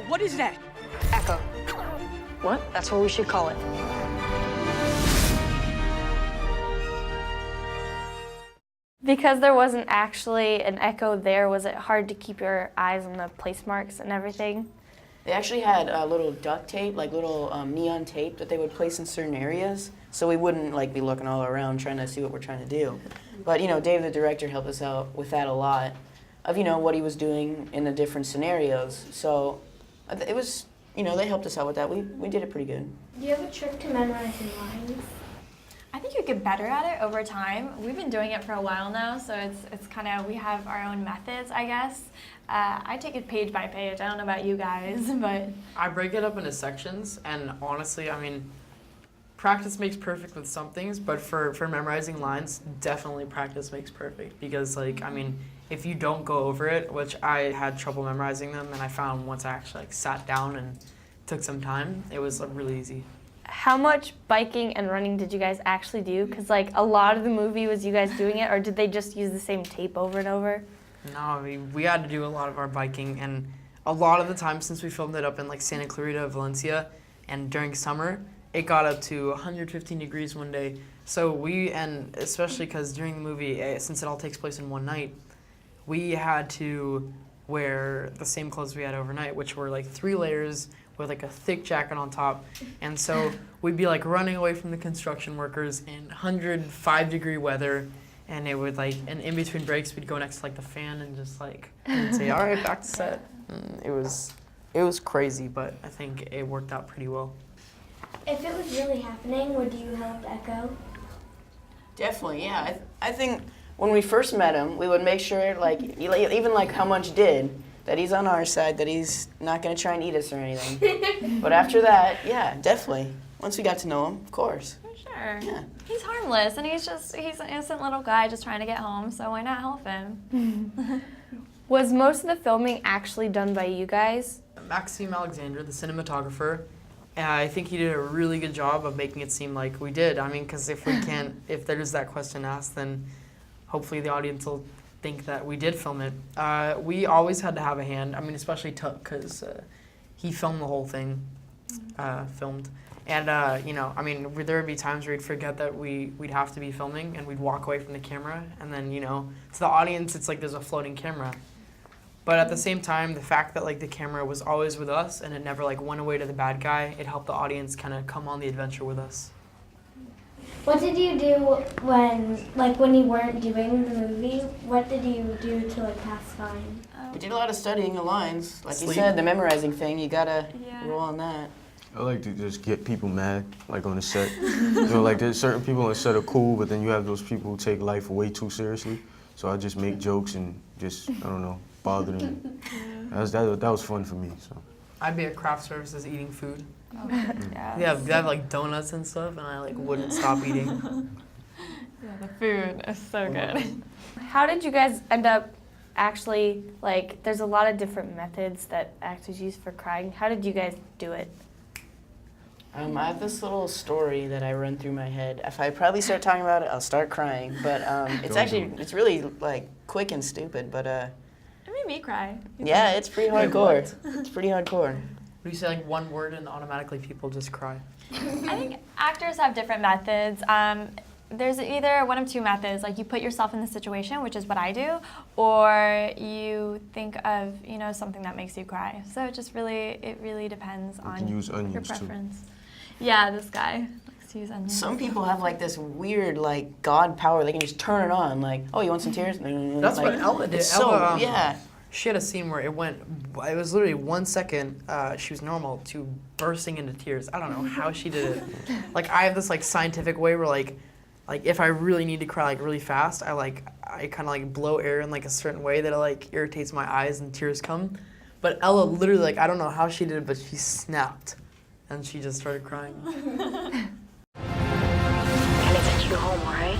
What is that? Echo. What? That's what we should call it. Because there wasn't actually an echo there, was it hard to keep your eyes on the place marks and everything? They actually had little duct tape, like little neon tape that they would place in certain areas, so we wouldn't like be looking all around trying to see what we're trying to do. But you know, Dave, the director, helped us out with that a lot, of what he was doing in the different scenarios. So it was, they helped us out with that. We did it pretty good. Do you have a trick to memorizing lines? I think you get better at it over time. We've been doing it for a while now, so it's kind of, we have our own methods, I guess. I take it page by page. I don't know about you guys, but... I break it up into sections, and honestly, practice makes perfect with some things, but for memorizing lines, definitely practice makes perfect. Because, if you don't go over it, which I had trouble memorizing them, and I found once I actually sat down and took some time, it was really easy. How much biking and running did you guys actually do? Because a lot of the movie was you guys doing it, or did they just use the same tape over and over? No, we had to do a lot of our biking, and a lot of the time since we filmed it up in Santa Clarita, Valencia, and during summer, it got up to 115 degrees one day. So and especially because during the movie, since it all takes place in one night, we had to wear the same clothes we had overnight, which were 3 layers with a thick jacket on top. And so we'd be running away from the construction workers in 105-degree weather, and it would and in between breaks we'd go next to the fan and just and say, all right, back to set. And it was crazy, but I think it worked out pretty well. If it was really happening, would you help Echo? Definitely, yeah. I think when we first met him, we would make sure, even how much did, that he's on our side, that he's not going to try and eat us or anything. But after that, yeah, definitely. Once we got to know him, of course. For sure. Yeah. He's harmless, and he's an innocent little guy just trying to get home, so why not help him? Was most of the filming actually done by you guys? Maxime Alexander, the cinematographer, I think he did a really good job of making it seem like we did. Because if there's that question asked, then hopefully the audience will think that we did film it. We always had to have a hand, especially Tuck, because he filmed the whole thing, filmed. And, there would be times where we'd forget that we'd have to be filming, and we'd walk away from the camera, and then, to the audience, it's there's a floating camera. But at the same time, the fact that the camera was always with us, and it never went away to the bad guy, it helped the audience kind of come on the adventure with us. What did you do when you weren't doing the movie? What did you do to pass time? We did a lot of studying the lines. Like Sleep. you said, the memorizing thing, you gotta Yeah. roll on that. I like to just get people mad, on the set. There's certain people on the set are cool, but then you have those people who take life way too seriously. So I just make jokes and just, bother them. That was fun for me. So I'd be at craft services eating food. Yeah. They have donuts and stuff, and I wouldn't stop eating. Yeah, the food is so good. How did you guys end up actually, there's a lot of different methods that actors use for crying. How did you guys do it? I have this little story that I run through my head. If I probably start talking about it, I'll start crying. But it's really quick and stupid. But It made me cry. yeah, it's pretty hardcore. It's pretty hardcore. You say one word and automatically people just cry. I think actors have different methods. There's either one of two methods, you put yourself in the situation, which is what I do, or you think of, something that makes you cry. So it really depends on use your onions, too. preference. Yeah, this guy likes to use onions. Some people have this weird God power. They can just turn it on. Oh, you want some tears? That's what Ella did. It's so, Ella, yeah. She had a scene where it was literally 1 second, she was normal, to bursting into tears. I don't know how she did it. I have this scientific way where if I really need to cry really fast, I kind of blow air in a certain way that it irritates my eyes and tears come. But Ella literally I don't know how she did it, but she snapped, and she just started crying. Can I take you home, all right?